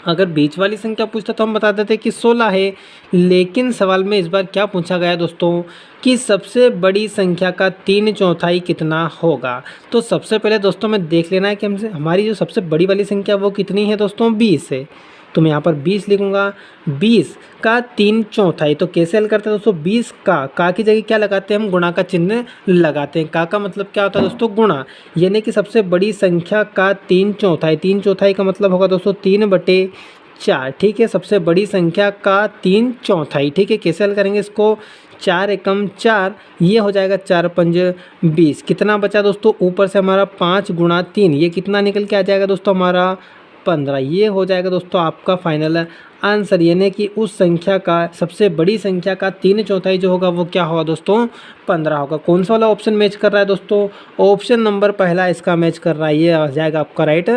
[SPEAKER 1] अगर बीच वाली संख्या पूछता तो हम बता देते कि 16 है। लेकिन सवाल में इस बार क्या पूछा गया दोस्तों कि सबसे बड़ी संख्या का 3/4 कितना होगा। तो सबसे पहले दोस्तों में देख लेना है कि हमसे हमारी जो सबसे बड़ी वाली संख्या वो कितनी है दोस्तों, 20 है। तो मैं यहाँ पर 20 लिखूँगा, 20 का 3/4। तो कैसे हल करते हैं दोस्तों, 20 का की जगह क्या लगाते हैं हम, गुणा का चिन्ह लगाते हैं। का मतलब क्या होता है दोस्तों, गुणा। यानी कि सबसे बड़ी संख्या का 3/4, 3/4 का मतलब होगा दोस्तों 3/4। ठीक है, सबसे बड़ी संख्या का 3/4। ठीक है, कैसे हल करेंगे इसको, 4 एकम 4, ये हो जाएगा 4 पंज 20। कितना बचा दोस्तों, ऊपर से हमारा 5 गुणा 3, ये कितना निकल के आ जाएगा दोस्तों हमारा 15। ये हो जाएगा दोस्तों आपका फाइनल आंसर। यानी कि उस संख्या का, सबसे बड़ी संख्या का 3/4 जो होगा वो क्या होगा दोस्तों, 15 होगा। कौन सा वाला ऑप्शन मैच कर रहा है दोस्तों, ऑप्शन नंबर पहला इसका मैच कर रहा है। ये आ जाएगा आपका राइट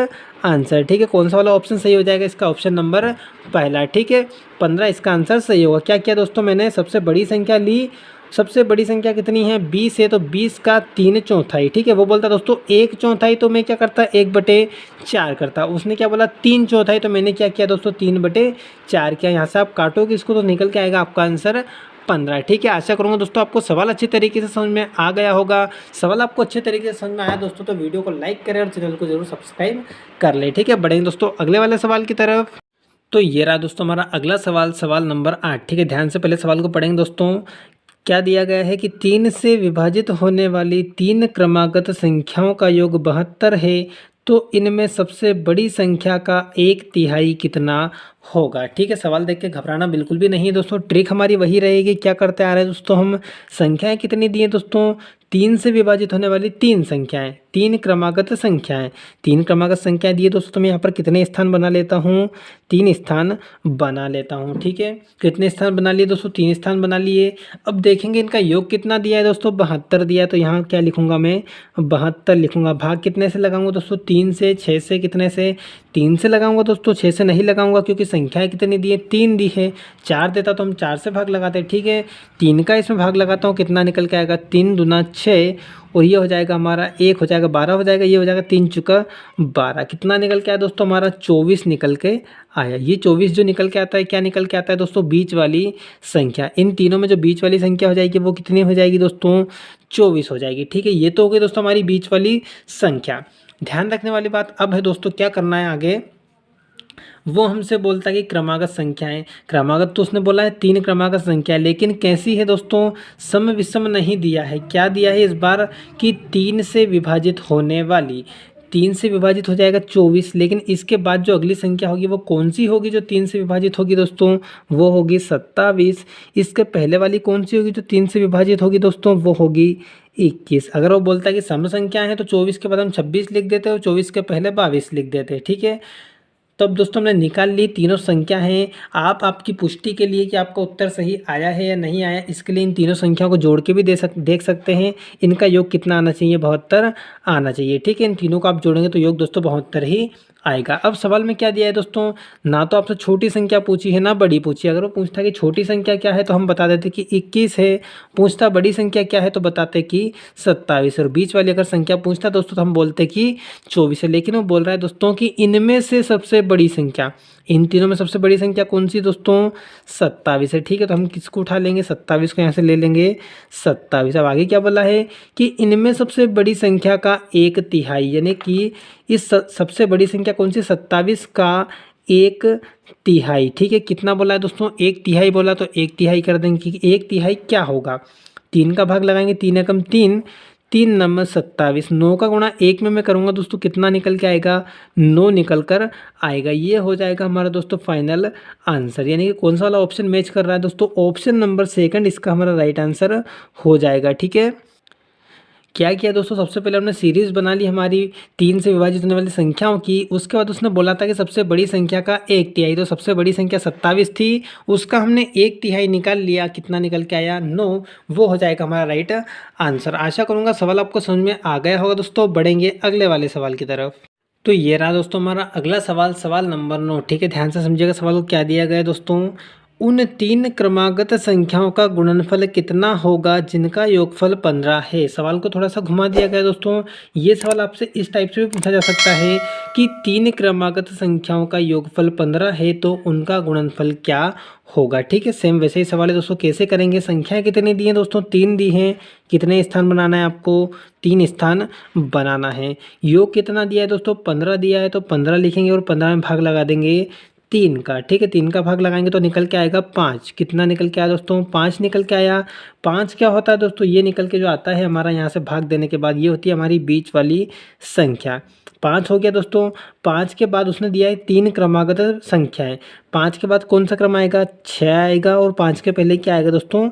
[SPEAKER 1] आंसर। ठीक है, कौन सा वाला ऑप्शन सही हो जाएगा इसका, ऑप्शन नंबर पहला। ठीक है, 15 इसका आंसर सही होगा। क्या किया दोस्तों, मैंने सबसे बड़ी संख्या ली, सबसे बड़ी संख्या कितनी है, 20 है, तो 20 का 3/4। ठीक है, वो बोलता दोस्तों 1/4, तो मैं क्या करता, 1/4 करता। उसने क्या बोला 3/4, तो मैंने क्या किया दोस्तों 3/4 किया। यहाँ से आप काटोगे इसको तो निकल के आएगा आपका आंसर 15। ठीक है, आशा करूँगा दोस्तों आपको सवाल अच्छी तरीके से समझ में आ गया होगा। सवाल आपको अच्छे तरीके से समझ में आया दोस्तों, तो वीडियो को लाइक करें और चैनल को जरूर सब्सक्राइब कर ले। ठीक है, बढ़ेंगे दोस्तों अगले वाले सवाल की तरफ। तो ये रहा दोस्तों हमारा अगला सवाल, सवाल नंबर 8। ठीक है, ध्यान से पहले सवाल को पढ़ेंगे दोस्तों। क्या दिया गया है कि 3 से विभाजित होने वाली 3 क्रमागत संख्याओं का योग 72 है, तो इनमें सबसे बड़ी संख्या का 1/3 कितना होगा। ठीक है, सवाल देख के घबराना बिल्कुल भी नहीं है दोस्तों। ट्रिक हमारी वही रहेगी, क्या करते आ रहे हैं दोस्तों हम, संख्याएं कितनी दी हैं दोस्तों, 3 से विभाजित होने वाली 3 संख्याएं, 3 क्रमागत संख्याएं, 3 क्रमागत संख्याएं दी है दोस्तों। तो मैं यहाँ पर कितने स्थान बना लेता हूँ, 3 स्थान बना लेता हूँ। ठीक है, कितने स्थान बना लिए दोस्तों, 3 स्थान बना लिए। अब देखेंगे इनका योग कितना दिया है दोस्तों, 72 दिया है। तो यहाँ क्या लिखूंगा मैं, 72 लिखूंगा। भाग कितने से लगाऊंगा दोस्तों, 3 से, 6 से, कितने से, 3 से लगाऊंगा दोस्तों, 6 से नहीं लगाऊंगा क्योंकि संख्याएं कितनी दी है, 3 दी है। 4 देता तो हम 4 से भाग लगाते हैं। ठीक है, 3 का इसमें भाग लगाता हूँ, कितना निकल के आएगा, 3 दूना 6, और ये हो जाएगा हमारा 1 हो जाएगा 12 हो जाएगा, ये हो जाएगा 3 चुका 12। कितना निकल के आया दोस्तों हमारा, 24 निकल के आया। ये 24 जो निकल के आता है, क्या निकल के आता है दोस्तों, बीच वाली संख्या। इन तीनों में जो बीच वाली संख्या हो जाएगी वो कितनी हो जाएगी दोस्तों, 24 हो जाएगी। ठीक है, ये तो हो गई दोस्तों हमारी बीच वाली संख्या। ध्यान रखने वाली बात अब है दोस्तों, क्या करना है आगे, वो हमसे बोलता है कि क्रमागत संख्याएं, क्रमागत तो उसने बोला है 3 क्रमागत संख्या, लेकिन कैसी है दोस्तों, सम विषम नहीं दिया है। क्या दिया है इस बार कि 3 से विभाजित होने वाली, 3 से विभाजित हो जाएगा 24, लेकिन इसके बाद जो अगली संख्या होगी वो कौन सी होगी जो 3 से विभाजित होगी दोस्तों, वो होगी 27। इसके पहले वाली कौन सी होगी जो 3 से विभाजित होगी दोस्तों, वो होगी 21। अगर वो बोलता है कि सम संख्या है तो 24 के बाद हम 26 लिख देते हैं और 24 के पहले 22 लिख देते हैं, ठीक है। तो अब दोस्तों हमने निकाल ली तीनों संख्या हैं। आप आपकी पुष्टि के लिए कि आपका उत्तर सही आया है या नहीं आया, इसके लिए इन तीनों संख्याओं को जोड़ के भी देख सकते हैं। इनका योग कितना आना चाहिए, 72 आना चाहिए, ठीक है। इन तीनों को आप जोड़ेंगे तो योग दोस्तों 72 ही आएगा। अब सवाल में क्या दिया है दोस्तों, ना तो आपसे छोटी संख्या पूछी है ना बड़ी पूछी है। अगर वो पूछता कि छोटी संख्या क्या है तो हम बता देते कि 21 है, पूछता बड़ी संख्या क्या है तो बताते कि 27, और बीच वाली अगर संख्या पूछता दोस्तों तो हम बोलते कि 24 है। लेकिन वो बोल रहा है दोस्तों कि इनमें से सबसे बड़ी संख्या, इन तीनों में सबसे बड़ी संख्या कौन सी दोस्तों, 27 है, ठीक है। तो हम किसको उठा लेंगे, 27 को यहाँ से ले लेंगे 27। अब आगे क्या बोला है कि इनमें सबसे बड़ी संख्या का 1/3, यानी कि इस सबसे बड़ी संख्या कौन सी, 27 का 1/3, ठीक है। कितना बोला है दोस्तों, 1/3 बोला, तो 1/3 कर देंगे कि 1/3 क्या होगा, 3 का भाग लगाएंगे, 3 एकम 3, 3 नंबर 27, 9 का गुणा 1 में मैं करूँगा दोस्तों, कितना निकल के आएगा, 9 निकल कर आएगा। ये हो जाएगा हमारा दोस्तों फाइनल आंसर, यानी कि कौन सा वाला ऑप्शन मैच कर रहा है दोस्तों, ऑप्शन नंबर सेकंड इसका हमारा राइट आंसर हो जाएगा, ठीक है। क्या किया दोस्तों, सबसे पहले हमने सीरीज़ बना ली हमारी 3 से विभाजित होने वाली संख्याओं की। उसके बाद उसने बोला था कि सबसे बड़ी संख्या का 1/3, तो सबसे बड़ी संख्या 27 थी, उसका हमने 1/3 निकाल लिया, कितना निकल के आया, 9। वो हो जाएगा हमारा राइट आंसर। आशा करूँगा सवाल आपको समझ में आ गया होगा दोस्तों। बढ़ेंगे अगले वाले सवाल की तरफ। तो ये रहा दोस्तों हमारा अगला सवाल, सवाल नंबर 9, ठीक है। ध्यान से समझिएगा सवाल को क्या दिया गया है दोस्तों। उन 3 क्रमागत संख्याओं का गुणनफल कितना होगा जिनका योगफल 15 है। सवाल को थोड़ा सा घुमा दिया गया है दोस्तों। ये सवाल आपसे इस टाइप से भी पूछा जा सकता है कि 3 क्रमागत संख्याओं का योगफल 15 है तो उनका गुणनफल क्या होगा, ठीक है। सेम वैसे ही सवाल है दोस्तों। कैसे करेंगे, संख्या कितनी दी है दोस्तों, 3 दी हैं, कितने स्थान बनाना है आपको, 3 स्थान बनाना है। योग कितना दिया है दोस्तों, 15 दिया है, तो 15 लिखेंगे और 15 में भाग लगा देंगे 3 का, ठीक है। 3 का भाग लगाएंगे तो निकल के आएगा 5। कितना निकल के आया दोस्तों, 5 निकल के आया। 5 क्या होता है दोस्तों, ये निकल के जो आता है हमारा यहाँ से भाग देने के बाद, ये होती है हमारी बीच वाली संख्या। 5 हो गया दोस्तों। 5 के बाद उसने दिया है 3 क्रमागत संख्याएं। 5 के बाद कौन सा क्रम आएगा, 6 आएगा, और 5 के पहले क्या आएगा दोस्तों,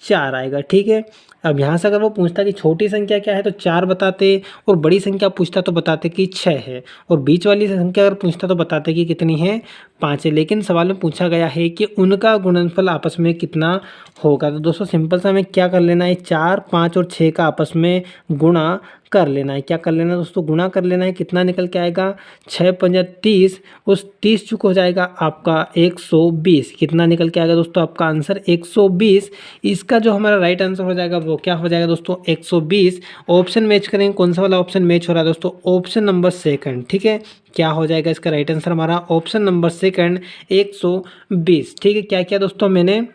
[SPEAKER 1] 4 आएगा, ठीक है। अब यहाँ से अगर वो पूछता कि छोटी संख्या क्या है तो 4 बताते, और बड़ी संख्या पूछता तो बताते कि 6 है, और बीच वाली संख्या अगर पूछता तो बताते कि कितनी है, 5 है। लेकिन सवाल में पूछा गया है कि उनका गुणनफल आपस में कितना होगा। तो दोस्तों सिंपल सा हमें क्या कर लेना है, 4, 5 और 6 का आपस में गुणा कर लेना है। क्या कर लेना है दोस्तों, गुणा कर लेना है। कितना निकल के आएगा, 6 पंजा 30, उस 30 चुक हो जाएगा आपका 120। कितना निकल के आएगा दोस्तों, आपका आंसर 120। इसका जो हमारा राइट आंसर हो जाएगा वो क्या हो जाएगा दोस्तों, 120। ऑप्शन मैच करेंगे, कौन सा वाला ऑप्शन मैच हो रहा है दोस्तों, ऑप्शन नंबर सेकंड, ठीक है। क्या हो जाएगा इसका राइट आंसर हमारा, ऑप्शन नंबर सेकंड 120, ठीक है। क्या किया दोस्तों मैंने,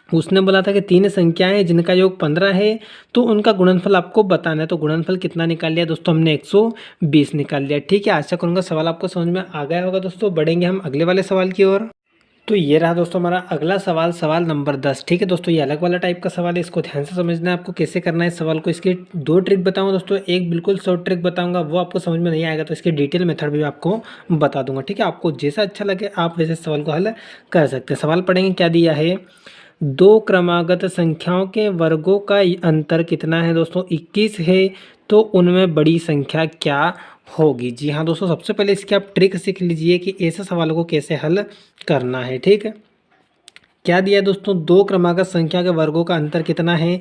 [SPEAKER 1] उसने बोला था कि 3 संख्याएं हैं जिनका योग 15 है तो उनका गुणनफल आपको बताना है। तो गुणनफल कितना निकाल लिया दोस्तों, हमने 120 निकाल लिया, ठीक है। आशा करूंगा सवाल आपको समझ में आ गया होगा दोस्तों। बढ़ेंगे हम अगले वाले सवाल की ओर। तो ये रहा दोस्तों हमारा अगला सवाल, सवाल नंबर 10, ठीक है दोस्तों। ये अलग वाला टाइप का सवाल है, इसको ध्यान से समझना है आपको कैसे करना है इस सवाल को। इसकी 2 ट्रिक बताऊंगा दोस्तों, एक बिल्कुल शॉर्ट ट्रिक बताऊंगा, वो आपको समझ में नहीं आएगा तो इसके डिटेल मेथड भी आपको बता दूंगा, ठीक है। आपको जैसा अच्छा लगे आप वैसे सवाल को हल कर सकते हैं। सवाल पढ़ेंगे, क्या दिया है, 2 क्रमागत संख्याओं के वर्गों का अंतर कितना है दोस्तों, 21 है, तो उनमें बड़ी संख्या क्या होगी। जी हाँ दोस्तों, सबसे पहले इसकी आप ट्रिक सीख लीजिए कि ऐसे सवालों को कैसे हल करना है, ठीक है। क्या दिया है दोस्तों, 2 क्रमागत संख्या के वर्गों का अंतर कितना है,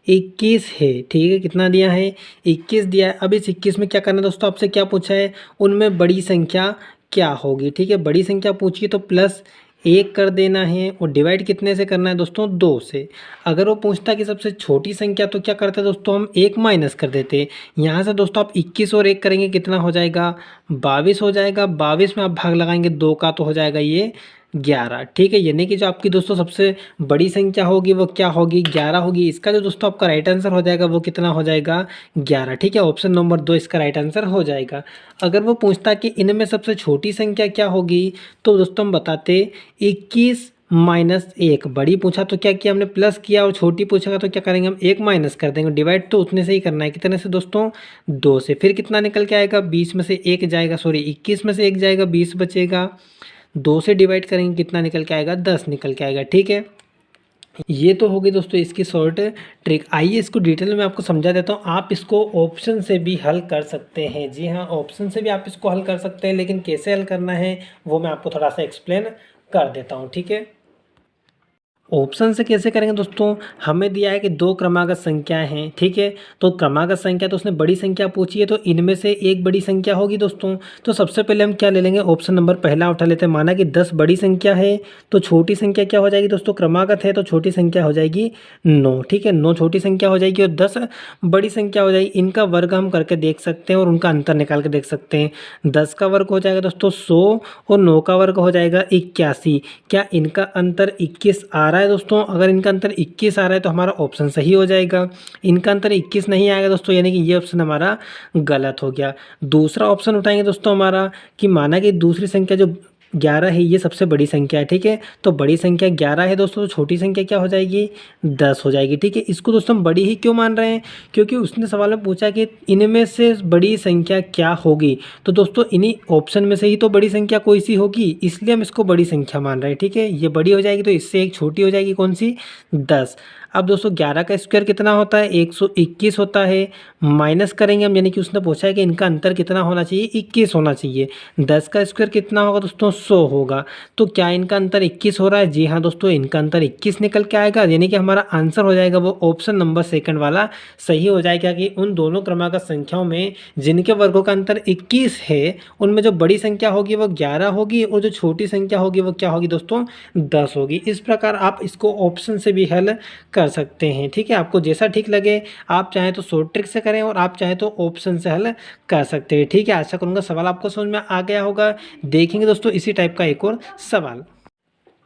[SPEAKER 1] 21 है, ठीक है। कितना दिया है, 21 दिया है। अब इस 21 में क्या करना है दोस्तों, आपसे क्या पूछा है, उनमें बड़ी संख्या क्या होगी, ठीक है। बड़ी संख्या पूछी तो प्लस 1 कर देना है, और डिवाइड कितने से करना है दोस्तों, 2 से। अगर वो पूछता कि सबसे छोटी संख्या तो क्या करते दोस्तों, हम 1 माइनस कर देते। यहाँ से दोस्तों आप 21 और 1 करेंगे कितना हो जाएगा, 22 हो जाएगा। 22 में आप भाग लगाएंगे 2 का तो हो जाएगा ये 11। ठीक है, यानी कि जो आपकी दोस्तों सबसे बड़ी संख्या होगी वो क्या होगी, 11 होगी। इसका जो दोस्तों आपका राइट आंसर हो जाएगा वो कितना हो जाएगा, 11। ठीक है, ऑप्शन नंबर 2 इसका राइट आंसर हो जाएगा। अगर वो पूछता कि इनमें सबसे छोटी संख्या क्या होगी, तो दोस्तों हम बताते 21 माइनस 1। बड़ी पूछा तो क्या किया हमने, प्लस किया, और छोटी पूछेगा तो क्या करेंगे हम, 1 माइनस कर देंगे। डिवाइड तो उतने से ही करना है, कितने से दोस्तों, 2 से। फिर कितना निकल के आएगा, 20 में से 1 जाएगा, सॉरी 21 में से 1 जाएगा, 20 बचेगा। 2 से डिवाइड करेंगे, कितना निकल के आएगा, 10 निकल के आएगा। ठीक है, ये तो होगी दोस्तों इसकी शॉर्ट ट्रिक। आइए इसको डिटेल में आपको समझा देता हूँ। आप इसको ऑप्शन से भी हल कर सकते हैं। जी हाँ, ऑप्शन से भी आप इसको हल कर सकते हैं, लेकिन कैसे हल करना है वो मैं आपको थोड़ा सा एक्सप्लेन कर देता हूँ। ठीक है, ऑप्शन से कैसे करेंगे दोस्तों, हमें दिया है कि दो क्रमागत संख्याएं हैं। ठीक है, तो क्रमागत संख्या तो उसने बड़ी संख्या पूछी है, तो इनमें से एक बड़ी संख्या होगी दोस्तों। तो सबसे पहले हम क्या ले लेंगे, ऑप्शन नंबर पहला उठा लेते हैं। माना कि 10 बड़ी संख्या है, तो छोटी संख्या क्या हो जाएगी दोस्तों, क्रमागत है तो छोटी संख्या हो जाएगी 9। ठीक है, 9 छोटी संख्या हो जाएगी और 10 बड़ी संख्या हो जाएगी। इनका वर्ग हम करके देख सकते हैं और उनका अंतर निकाल के देख सकते हैं। 10 का वर्ग हो जाएगा दोस्तों 100 और 9 का वर्ग हो जाएगा 81। क्या इनका अंतर 21 आ रहा है दोस्तों? अगर इनका अंतर 21 आ रहा है तो हमारा ऑप्शन सही हो जाएगा। इनका अंतर 21 नहीं आएगा दोस्तों, यानी कि ये ऑप्शन हमारा गलत हो गया। दूसरा ऑप्शन उठाएंगे दोस्तों हमारा कि माना कि दूसरी संख्या जो 11 है ये सबसे बड़ी संख्या है। ठीक है, तो बड़ी संख्या 11 है दोस्तों, तो छोटी संख्या क्या हो जाएगी, 10 हो जाएगी। ठीक है, इसको दोस्तों हम बड़ी ही क्यों मान रहे हैं, क्योंकि उसने सवाल में पूछा कि इनमें से बड़ी संख्या क्या होगी। तो दोस्तों इन्हीं ऑप्शन में से ही तो बड़ी संख्या कोई सी होगी, इसलिए हम इसको बड़ी संख्या मान रहे हैं। ठीक है, ये बड़ी हो जाएगी तो इससे एक छोटी हो जाएगी, कौन सी, 10। अब दोस्तों 11 का स्क्वायर कितना होता है, 121 होता है। माइनस करेंगे हम, यानी कि उसने पूछा है कि इनका अंतर कितना होना चाहिए, 21 होना चाहिए। 10 का स्क्वायर कितना होगा दोस्तों, 100 होगा। तो क्या इनका अंतर 21 हो रहा है? जी हाँ दोस्तों, इनका अंतर 21 निकल के आएगा, यानी कि हमारा आंसर हो जाएगा वो ऑप्शन नंबर सेकंड वाला सही हो जाएगा कि उन दोनों क्रमागत संख्याओं में जिनके वर्गों का अंतर 21 है, उनमें जो बड़ी संख्या होगी वो 11 होगी और जो छोटी संख्या होगी वो क्या होगी दोस्तों, 10 होगी। इस प्रकार आप इसको ऑप्शन से भी हल कर सकते हैं। ठीक है, आपको जैसा ठीक लगे, आप चाहें तो शॉर्ट ट्रिक से करें और आप चाहें तो ऑप्शन से हल कर सकते हैं। ठीक है, आशा करूँगा सवाल आपको समझ में आ गया होगा। देखेंगे दोस्तों इसी टाइप का एक और सवाल।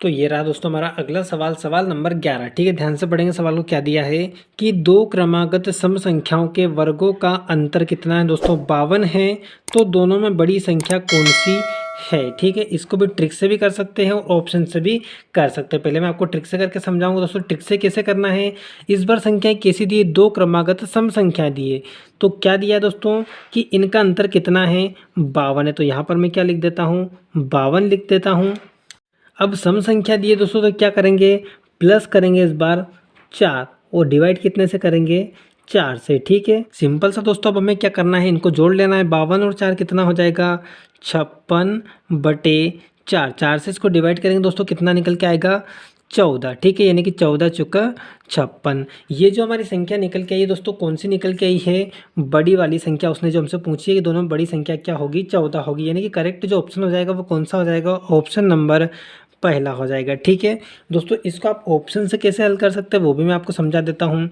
[SPEAKER 1] तो ये रहा दोस्तों हमारा अगला सवाल, सवाल नंबर 11। ठीक है, ध्यान से पढ़ेंगे सवाल को। क्या दिया है कि दो क्रमागत सम संख्याओं के वर्गों का अंतर कितना है दोस्तों, 52 है। तो दोनों में बड़ी संख्या कौन सी है? ठीक है, इसको भी ट्रिक से भी कर सकते हैं और ऑप्शन से भी कर सकते हैं। पहले मैं आपको ट्रिक से करके समझाऊंगा दोस्तों। ट्रिक से कैसे करना है, इस बार संख्याएं कैसी दी है, दो क्रमागत सम संख्याएं दी है। तो क्या दिया है दोस्तों कि इनका अंतर कितना है, 52 है। तो यहाँ पर मैं क्या लिख देता हूँ, 52 लिख देता हूँ। अब सम संख्या दी है दोस्तों, तो क्या करेंगे, प्लस करेंगे इस बार 4 और डिवाइड कितने से करेंगे, 4 से। ठीक है, सिंपल सा दोस्तों। अब हमें क्या करना है, इनको जोड़ लेना है। 52 और 4 कितना हो जाएगा, 56/4। 4 से इसको डिवाइड करेंगे दोस्तों, कितना निकल के आएगा, 14। ठीक है, यानी कि 14 चौका 56। ये जो हमारी संख्या निकल के आई दोस्तों, कौन सी निकल के आई है, बड़ी वाली संख्या। उसने जो हमसे पूछी है कि दोनों में बड़ी संख्या क्या होगी, 14 होगी। यानी कि करेक्ट जो ऑप्शन हो जाएगा वो कौन सा हो जाएगा, ऑप्शन नंबर पहला हो जाएगा। ठीक है दोस्तों, इसको आप ऑप्शन से कैसे हल कर सकते हैं वो भी मैं आपको समझा देता हूँ।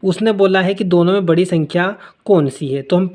[SPEAKER 1] उसने बोला है कि दोनों में बड़ी संख्या कौन सी है, तो हम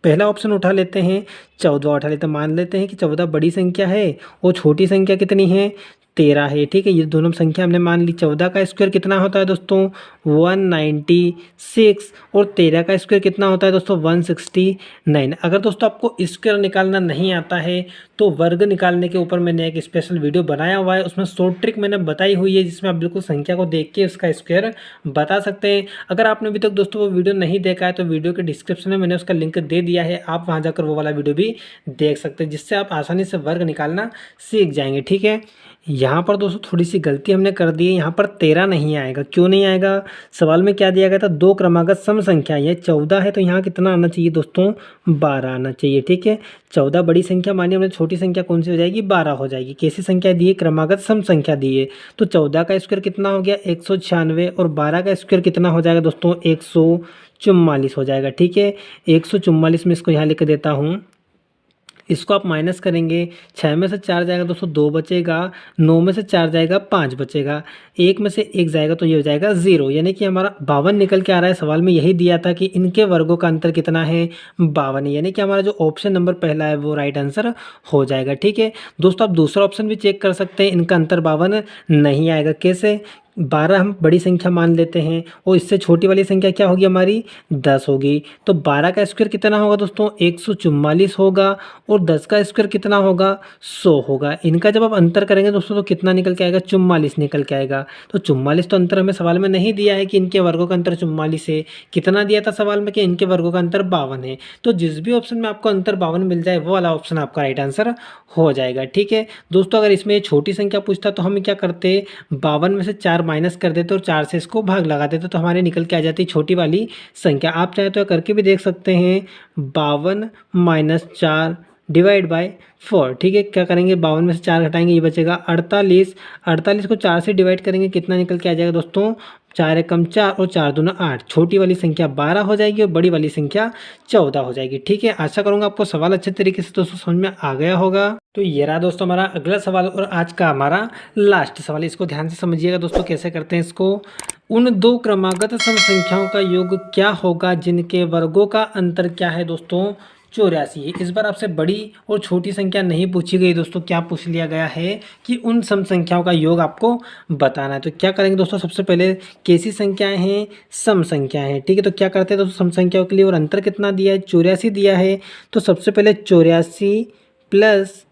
[SPEAKER 1] पहला ऑप्शन उठा लेते हैं, 14 उठा लेते हैं। मान लेते हैं कि 14 बड़ी संख्या है और छोटी संख्या कितनी है, 13 है। ठीक है, ये दोनों संख्या हमने मान ली। 14 का स्क्वायर कितना होता है दोस्तों, 196 और 13 का स्क्वायर कितना होता है दोस्तों, 169। अगर दोस्तों आपको स्क्वायर निकालना नहीं आता है तो वर्ग निकालने के ऊपर मैंने एक स्पेशल वीडियो बनाया हुआ है, उसमें शॉर्ट ट्रिक मैंने बताई हुई है, जिसमें आप बिल्कुल संख्या को देख के उसका स्क्वायर बता सकते हैं। अगर आपने अभी तक दोस्तों वो वीडियो नहीं देखा है तो वीडियो के डिस्क्रिप्शन में मैंने उसका लिंक दे दिया है, आप वहाँ जाकर वो वाला वीडियो भी देख सकते हैं, जिससे आप आसानी से वर्ग निकालना सीख जाएंगे। ठीक है, यहाँ पर दोस्तों थोड़ी सी गलती हमने कर दी है, यहाँ पर 13 नहीं आएगा। क्यों नहीं आएगा, सवाल में क्या दिया गया था, दो क्रमागत सम संख्या, ये 14 है तो यहाँ कितना आना चाहिए दोस्तों, 12 आना चाहिए। ठीक है, 14 बड़ी संख्या मानी हमने, छोटी संख्या कौन सी हो जाएगी, 12 हो जाएगी। कैसी संख्या दी है, क्रमागत सम संख्या दी है। तो 14 का स्क्वायर कितना हो गया, 196 और 12 का स्क्वायर कितना हो जाएगा दोस्तों, 144 हो जाएगा। ठीक है, 144 में इसको यहाँ लिख देता हूँ। इसको आप माइनस करेंगे, 6 में से 4 जाएगा दोस्तों 2 बचेगा, 9 में से 4 जाएगा 5 बचेगा, 1 में से 1 जाएगा तो ये हो जाएगा 0, यानी कि हमारा 52 निकल के आ रहा है। सवाल में यही दिया था कि इनके वर्गों का अंतर कितना है, 52, यानी कि हमारा जो ऑप्शन नंबर पहला है वो राइट आंसर हो जाएगा। ठीक है दोस्तों, आप दूसरा ऑप्शन भी चेक कर सकते हैं, इनका अंतर 52 नहीं आएगा। कैसे? 12 हम बड़ी संख्या मान लेते हैं और इससे छोटी वाली संख्या क्या होगी हमारी, 10 होगी। तो 12 का स्क्वायर कितना होगा दोस्तों, 144 होगा, और 10 का स्क्वायर कितना होगा, 100 होगा। इनका जब आप अंतर करेंगे दोस्तों तो कितना निकल के आएगा, 44 निकल के आएगा। तो 44 तो अंतर हमें सवाल में नहीं दिया है कि इनके वर्गों का अंतर 44 है, कितना दिया था सवाल में कि इनके वर्गों का अंतर 52 है। तो जिस भी ऑप्शन में आपको अंतर 52 मिल जाए वो वाला ऑप्शन आपका राइट आंसर हो जाएगा। ठीक है दोस्तों, अगर इसमें छोटी संख्या पूछता तो हम क्या करते, 52 में से 4 माइनस कर देते और 4 से इसको भाग लगा देते तो हमारे निकल के आ जाती छोटी वाली संख्या। आप चाहे तो करके भी देख सकते हैं, 52 माइनस 4 डिवाइड बाय 4। ठीक है, क्या करेंगे, 52 में से 4 घटाएंगे, ये बचेगा 48। 48 को 4 से डिवाइड करेंगे, कितना निकल के आ जाएगा दोस्तों, 4 एकम 4 और 4 दूना 8। छोटी वाली संख्या 12 हो जाएगी और बड़ी वाली संख्या 14 हो जाएगी। ठीक है, आशा करूंगा आपको सवाल अच्छे तरीके से दोस्तों समझ में आ गया होगा। तो ये रहा दोस्तों हमारा अगला सवाल और आज का हमारा लास्ट सवाल। इसको ध्यान से समझिएगा दोस्तों, कैसे करते हैं इसको। उन दो क्रमागत सम संख्याओं का योग क्या होगा जिनके वर्गों का अंतर क्या है दोस्तों, 84 है। इस बार आपसे बड़ी और छोटी संख्या नहीं पूछी गई दोस्तों, क्या पूछ लिया गया है कि उन सम संख्याओं का योग आपको बताना है। तो क्या करेंगे दोस्तों, सबसे पहले कैसी संख्याएं हैं, सम संख्याएं हैं। ठीक है, तो क्या करते हैं दोस्तों, सम संख्याओं के लिए और अंतर कितना दिया है, 84 दिया है। तो सबसे पहले 84 प्लस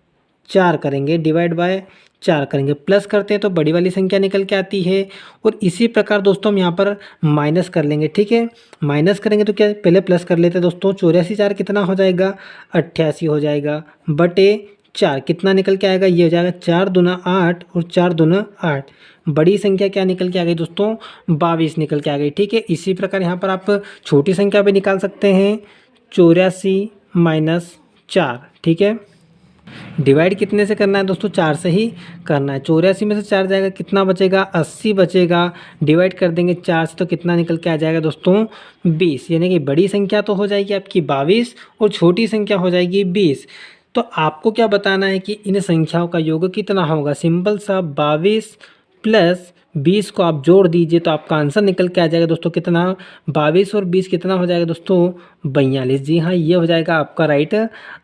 [SPEAKER 1] 4 करेंगे, डिवाइड बाय 4 करेंगे, प्लस करते हैं तो बड़ी वाली संख्या निकल के आती है। और इसी प्रकार दोस्तों हम यहाँ पर माइनस कर लेंगे। ठीक है, माइनस करेंगे तो क्या, पहले प्लस कर लेते हैं दोस्तों, 84 4 कितना हो जाएगा, 88 हो जाएगा, बटे 4 कितना निकल के आएगा, ये हो जाएगा 4 दूना 8 और 4 दूना 8। बड़ी संख्या क्या निकल के आ गई दोस्तों, 22 निकल के आ गई। ठीक है, इसी प्रकार यहाँ पर आप छोटी संख्या भी निकाल सकते हैं, 84 माइनस 4। ठीक है, डिवाइड कितने से करना है दोस्तों, 4 से ही करना है। 84 में से 4 जाएगा, कितना बचेगा, 80 बचेगा। डिवाइड कर देंगे 4 से तो कितना निकल के आ जाएगा दोस्तों, 20। यानी कि बड़ी संख्या तो हो जाएगी आपकी 22 और छोटी संख्या हो जाएगी 20। तो आपको क्या बताना है कि इन संख्याओं का योग कितना होगा। सिंपल सा 22 प्लस 20 को आप जोड़ दीजिए तो आपका आंसर निकल के आ जाएगा दोस्तों, कितना, 22 और 20 कितना हो जाएगा दोस्तों, 42। जी हाँ, ये हो जाएगा आपका राइट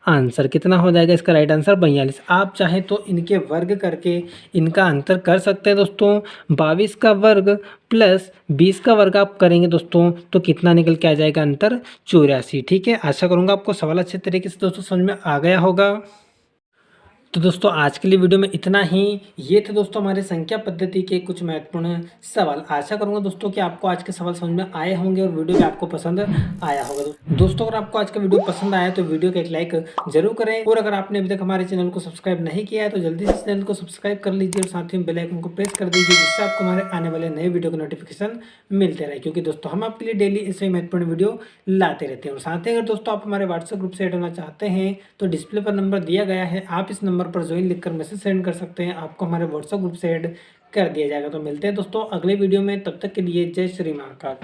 [SPEAKER 1] आंसर। कितना हो जाएगा इसका राइट आंसर, 42। आप चाहें तो इनके वर्ग करके इनका अंतर कर सकते हैं दोस्तों। 22 का वर्ग प्लस 20 का वर्ग आप करेंगे दोस्तों तो कितना निकल के आ जाएगा अंतर, 84। ठीक है, आशा करूँगा आपको सवाल अच्छे तरीके से दोस्तों समझ में आ गया होगा। तो दोस्तों आज के लिए वीडियो में इतना ही। ये थे दोस्तों हमारे संख्या पद्धति के कुछ महत्वपूर्ण सवाल। आशा करूंगा दोस्तों कि आपको आज के सवाल समझ में आए होंगे और वीडियो भी आपको पसंद आया होगा। दोस्तों अगर आपको आज का वीडियो पसंद आया तो वीडियो को एक लाइक जरूर करें, और अगर आपने अभी तक हमारे चैनल को सब्सक्राइब नहीं किया है तो जल्दी से चैनल को सब्सक्राइब कर लीजिए और साथ ही बेल आइकन को प्रेस कर दीजिए, जिससे आपको हमारे आने वाले नए वीडियो के नोटिफिकेशन मिलते रहे। क्योंकि दोस्तों हम आपके लिए डेली ऐसे महत्वपूर्ण वीडियो लाते रहते हैं। और साथ ही अगर दोस्तों आप हमारे व्हाट्सएप ग्रुप से ऐड होना चाहते हैं तो डिस्प्ले पर नंबर दिया गया है, आप इस नंबर पर ज्वाइन लिखकर मैसेज सेंड कर सकते हैं, आपको हमारे व्हाट्सएप ग्रुप से ऐड कर दिया जाएगा। तो मिलते हैं दोस्तों अगले वीडियो में, तब तक के लिए जय श्री महाकाल।